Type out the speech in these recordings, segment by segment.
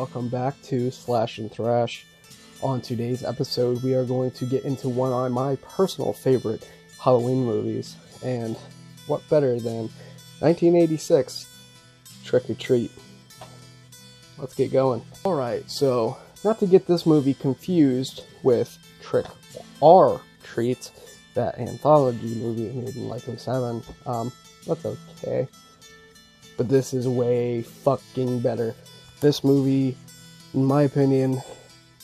welcome back to Slash and Thrash. On today's episode, we are going to get into one of my personal favorite Halloween movies, and what better than 1986, Trick or Treat. Let's get going. Alright, so, not to get this movie confused with Trick or Treat, that anthology movie made in like 2007, that's okay. But this is way fucking better. This movie, in my opinion,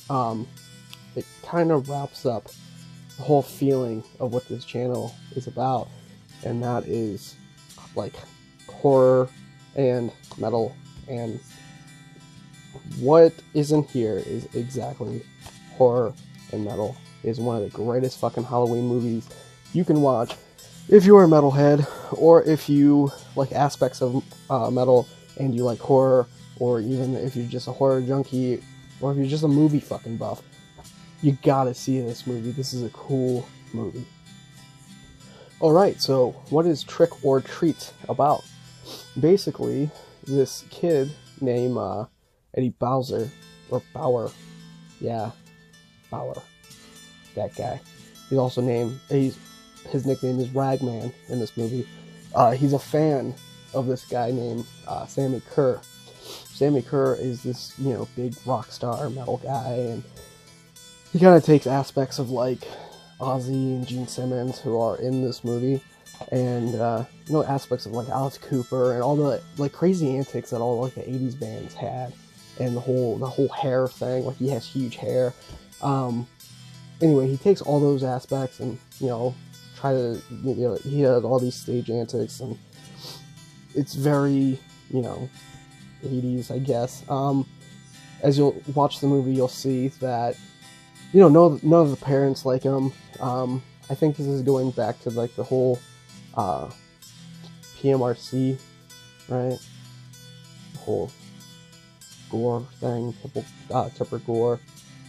it kind of wraps up the whole feeling of what this channel is about, and that is like horror and metal, and what isn't here is exactly horror and metal. It is one of the greatest fucking Halloween movies you can watch if you're a metalhead, or if you like aspects of metal and you like horror, or even if you're just a horror junkie, or if you're just a movie fucking buff. You gotta see this movie. This is a cool movie. Alright, so what is Trick or Treat about? Basically, this kid named Eddie Bowser, or Bauer, yeah, Bauer, that guy. He's also named, his nickname is Ragman in this movie. He's a fan of this guy named Sammy Kerr. Sammy Kerr is this, big rock star metal guy, and he kind of takes aspects of like Ozzy and Gene Simmons, who are in this movie, and aspects of like Alice Cooper and all the like crazy antics that all like the 80s bands had, and the whole hair thing. Like, he has huge hair. Anyway, he takes all those aspects and he has all these stage antics, and it's very 80s, I guess. As you'll watch the movie, you'll see that none of the parents like him. I think this is going back to like the whole PMRC, right? The whole gore thing, Tipper Gore.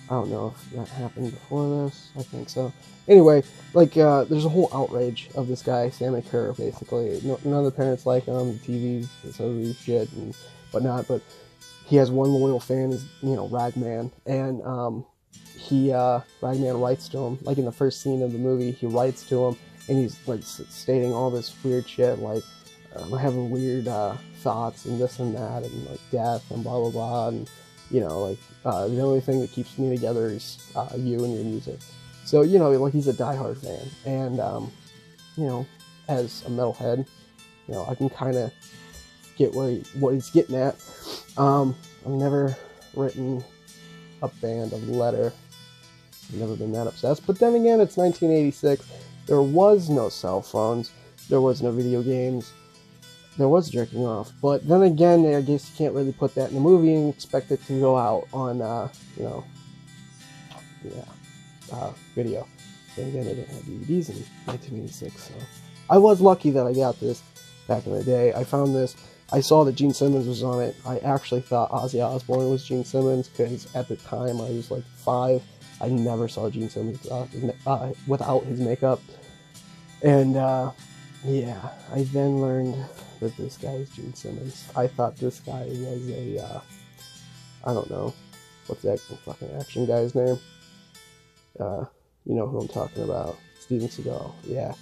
I don't know if that happened before this. I think so. Anyway, like, there's a whole outrage of this guy, Sammy Kerr, basically. None of the parents like him, the TV, so shit, and whatnot, but he has one loyal fan, is, Ragman, and, Ragman writes to him, like in the first scene of the movie, he writes to him, and he's, like, stating all this weird shit, like, I'm having weird, thoughts, and this and that, and, like, death, and blah, blah, blah, and, the only thing that keeps me together is, you and your music. So, like, he's a diehard fan, and, as a metalhead, I can kind of get what he's getting at. I've never written a band of letter. I've never been that obsessed, but then again, it's 1986, there was no cell phones, there was no video games, there was jerking off, but then again, I guess you can't really put that in a movie and expect it to go out on, video. Then again, they didn't have DVDs in 1986, so I was lucky that I got this back in the day. I found this, I saw that Gene Simmons was on it. I actually thought Ozzy Osbourne was Gene Simmons, because at the time I was like 5. I never saw Gene Simmons without his makeup. And yeah, I then learned that this guy is Gene Simmons. I thought this guy was a, I don't know, what's that fucking action guy's name? You know who I'm talking about. Steven Seagal. Yeah,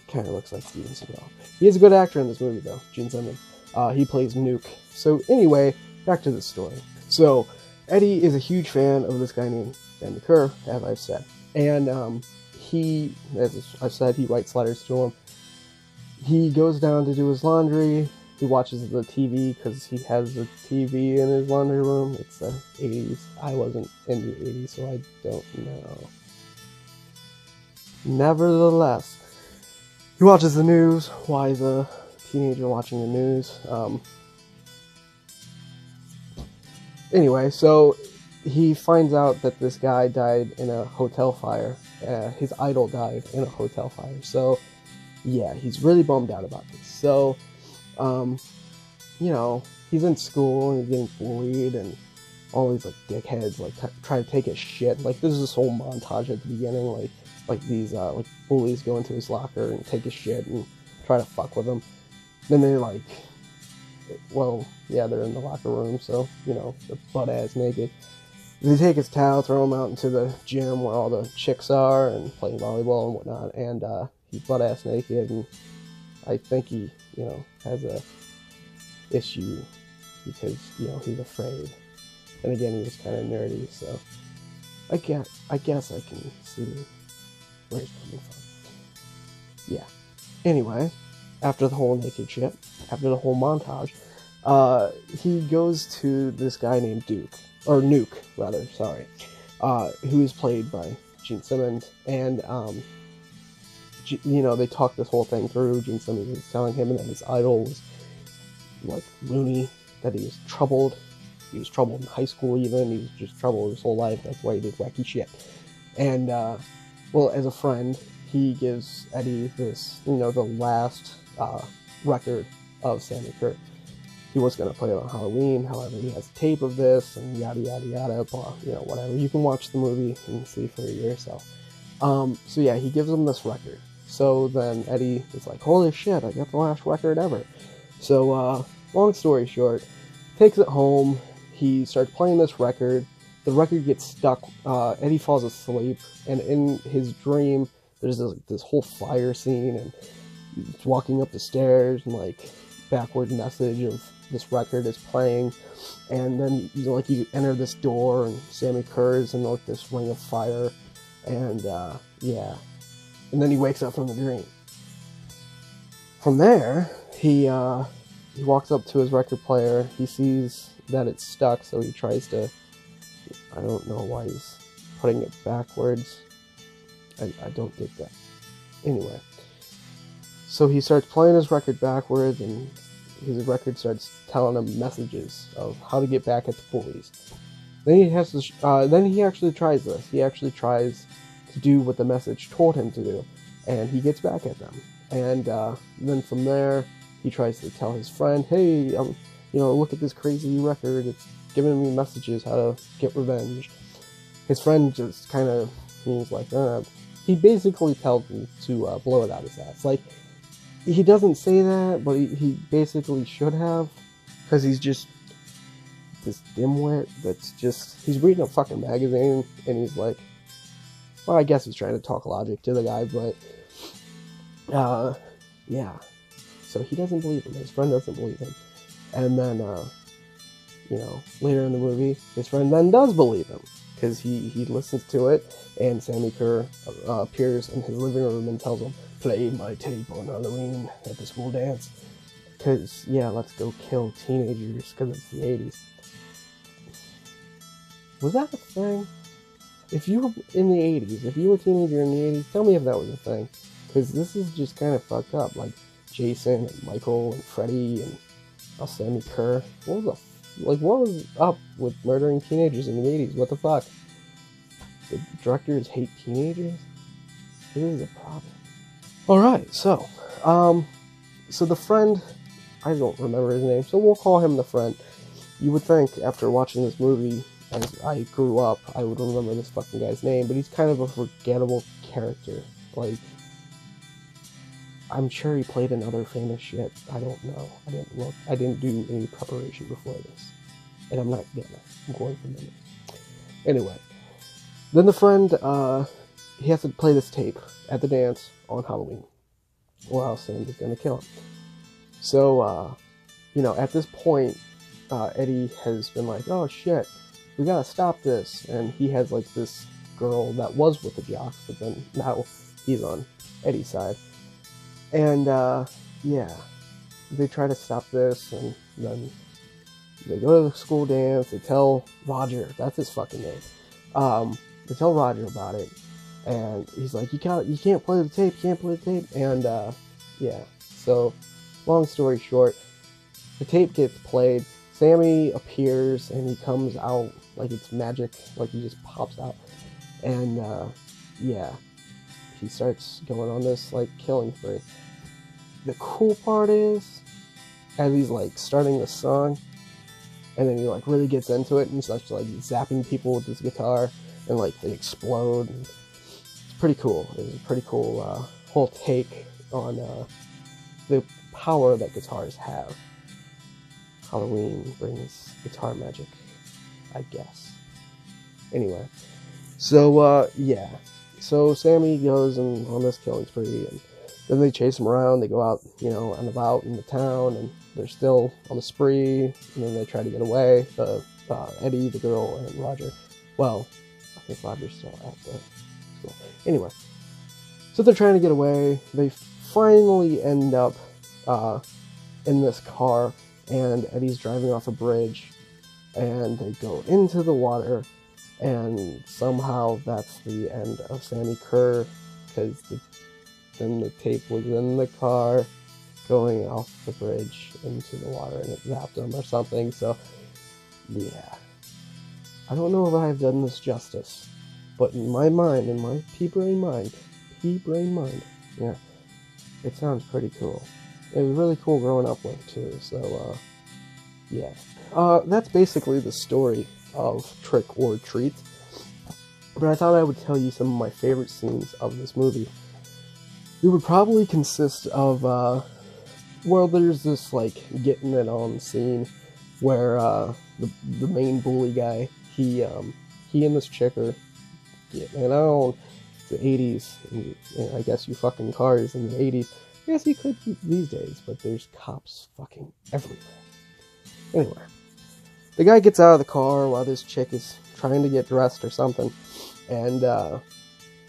kind of looks like Steven Seagal. He is a good actor in this movie, though, Gene Simmons. He plays Nuke. So anyway, back to the story. So Eddie is a huge fan of this guy named Sammy Kerr, as I've said. And he, as I've said, he writes letters to him. He goes down to do his laundry. He watches the TV, because he has a TV in his laundry room. It's the 80s. I wasn't in the 80s, so I don't know. Nevertheless, he watches the news. Why is a teenager watching the news? Anyway, so he finds out that this guy died in a hotel fire. His idol died in a hotel fire. So, yeah, he's really bummed out about this. So, he's in school and he's getting bullied, and all these, like, dickheads, like, try to take his shit. Like, there's this whole montage at the beginning, like these, like, bullies go into his locker and take his shit and try to fuck with him. Then they, like, well, yeah, they're in the locker room, so, you know, they're butt-ass naked. They take his towel, throw him out into the gym where all the chicks are and playing volleyball and whatnot, and he's butt-ass naked, and I think he, you know, has a issue because, you know, he's afraid. And again, he was kind of nerdy, so I guess I can see where he's coming from. Yeah. Anyway, after the whole naked shit, after the whole montage, he goes to this guy named Nuke, rather, sorry, who is played by Gene Simmons, and, you know, they talk this whole thing through. Gene Simmons is telling him that his idol was, like, loony, that he was troubled. He was troubled in high school even, he was just troubled his whole life, that's why he did wacky shit. And, well, as a friend, he gives Eddie this, you know, the last, record of Sammy Kerr. He was going to play it on Halloween, however, he has tape of this, and yada yada yada, blah, you know, whatever. You can watch the movie and see for yourself. So yeah, he gives him this record. So then Eddie is like, holy shit, I got the last record ever. So, long story short, takes it home, he starts playing this record, the record gets stuck, Eddie falls asleep, and in his dream, there's this whole fire scene, and he's walking up the stairs, and like, backward message of this record is playing, and then you enter this door, and Sammy Kerr is in like this ring of fire, and yeah, and then he wakes up from the dream. From there, he walks up to his record player, he sees that it's stuck, so he tries to, I don't know why he's putting it backwards, I don't get that. Anyway, so he starts playing his record backwards, and his record starts telling him messages of how to get back at the bullies. Then he has to, then he actually tries this. He actually tries to do what the message told him to do, and he gets back at them. And then from there, he tries to tell his friend, hey, you know, look at this crazy record. It's giving me messages how to get revenge. His friend just kind of, he's like, he basically tells him to blow it out his ass. Like, he doesn't say that, but he basically should have, because he's just this dimwit that's just, he's reading a fucking magazine, and he's like, well, I guess he's trying to talk logic to the guy, but, yeah. So he doesn't believe him, his friend doesn't believe him, and then, you know, later in the movie, his friend then does believe him, because he listens to it, and Sammy Kerr appears in his living room and tells him, play my tape on Halloween at the school dance, because, yeah, let's go kill teenagers, because it's the 80s. Was that a thing? If you were in the 80s, if you were a teenager in the 80s, tell me if that was a thing, because this is just kind of fucked up, like, Jason and Michael and Freddy and Sammy Kerr. What was up with murdering teenagers in the 80s? What the fuck? The directors hate teenagers? This is a problem. Alright, so the friend, I don't remember his name, so we'll call him the friend. You would think, after watching this movie, as I grew up, I would remember this fucking guy's name, but he's kind of a forgettable character. Like, I'm sure he played in other famous shit. I don't know. I didn't look. I didn't do any preparation before this. And I'm not getting it. I'm going from memory. Anyway. Then the friend, he has to play this tape at the dance on Halloween, or else Sandy's gonna kill him. So, you know, at this point, Eddie has been like, oh shit, we gotta stop this. And he has like this girl that was with the jocks, but then now he's on Eddie's side. And, yeah, they try to stop this, and then they go to the school dance, they tell Roger, that's his fucking name, they tell Roger about it, and he's like, you can't play the tape, and, yeah, so, long story short, the tape gets played, Sammy appears, and he comes out like it's magic, like he just pops out, and, yeah, he starts going on this, like, killing spree. The cool part is, as he's, like, starting the song, and then he, like, really gets into it, and he starts, like, zapping people with his guitar, and, like, they explode. And it's pretty cool. It's a pretty cool, whole take on, the power that guitars have. Halloween brings guitar magic, I guess. Anyway, so yeah, so Sammy goes on this killing spree, and then they chase him around. They go out, and about in the town, and they're still on the spree. And then they try to get away. Eddie, the girl, and Roger. Well, I think Roger's still at the school. Anyway, so they're trying to get away. They finally end up in this car, and Eddie's driving off a bridge, and they go into the water, and somehow that's the end of Sammy Kerr, because then the tape was in the car going off the bridge into the water, and it zapped him or something. So yeah, I don't know if I've done this justice, but in my mind, in my pea-brain mind, yeah, it sounds pretty cool. It was really cool growing up with, too, so, yeah. That's basically the story of Trick or Treat, but I thought I would tell you some of my favorite scenes of this movie. It would probably consist of, well, there's this, like, getting it on scene where, the main bully guy, he and this chick are getting it on. The 80s, and I guess you fucking cars in the 80s. I guess you could these days, but there's cops fucking everywhere. Anyway, the guy gets out of the car while this chick is trying to get dressed or something, and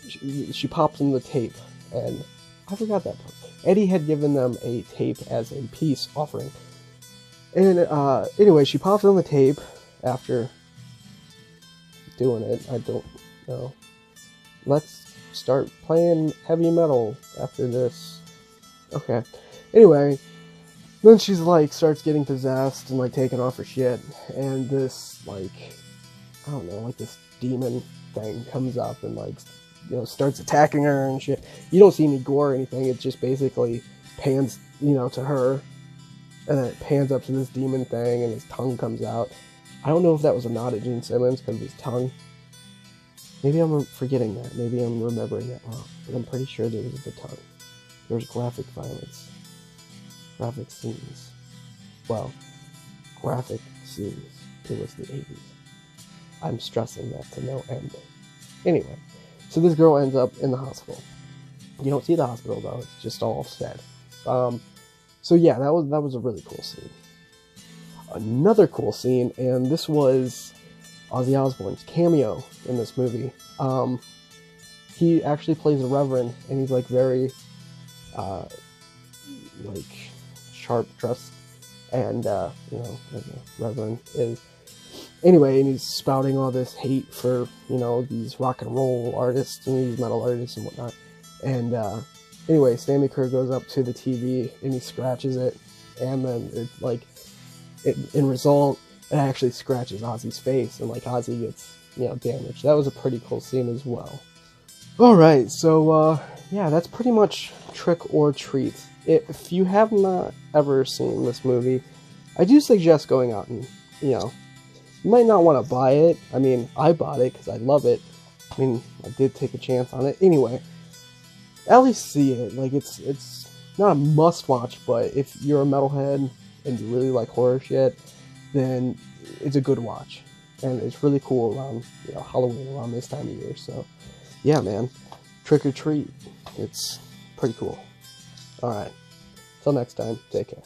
she pops him the tape, and I forgot that part. Eddie had given them a tape as a peace offering, and anyway, she pops him the tape after doing it. I don't know. Let's start playing heavy metal after this. Okay. Anyway, then she's like, starts getting possessed and like taking off her shit, and this like, I don't know, like this demon thing comes up and like, starts attacking her and shit. You don't see any gore or anything. It just basically pans, to her, and then it pans up to this demon thing, and his tongue comes out. I don't know if that was a nod at Gene Simmons because of his tongue. Maybe I'm forgetting that. Maybe I'm remembering that wrong. But I'm pretty sure there was the tongue. There was graphic violence. Graphic scenes. Well, graphic scenes. It was the 80s. I'm stressing that to no end. Anyway, so this girl ends up in the hospital. You don't see the hospital though. It's just all said. So yeah, that was a really cool scene. Another cool scene, and this was Ozzy Osbourne's cameo in this movie. He actually plays a reverend, and he's like very, like sharp dressed, and as a reverend is. Anyway, and he's spouting all this hate for these rock and roll artists and these metal artists and whatnot. And anyway, Sammy Kerr goes up to the TV and he scratches it, and then in result, it actually scratches Ozzy's face, and like Ozzy gets damaged. That was a pretty cool scene as well. Alright, so yeah, that's pretty much Trick or Treat. If you have not ever seen this movie, I do suggest going out and, you might not want to buy it. I mean, I bought it because I love it. I mean, I did take a chance on it. Anyway, at least see it. Like, it's not a must-watch, but if you're a metalhead and you really like horror shit, then it's a good watch. And it's really cool around, Halloween, around this time of year. So, yeah, man. Trick or Treat. It's pretty cool. Alright. Till next time, take care.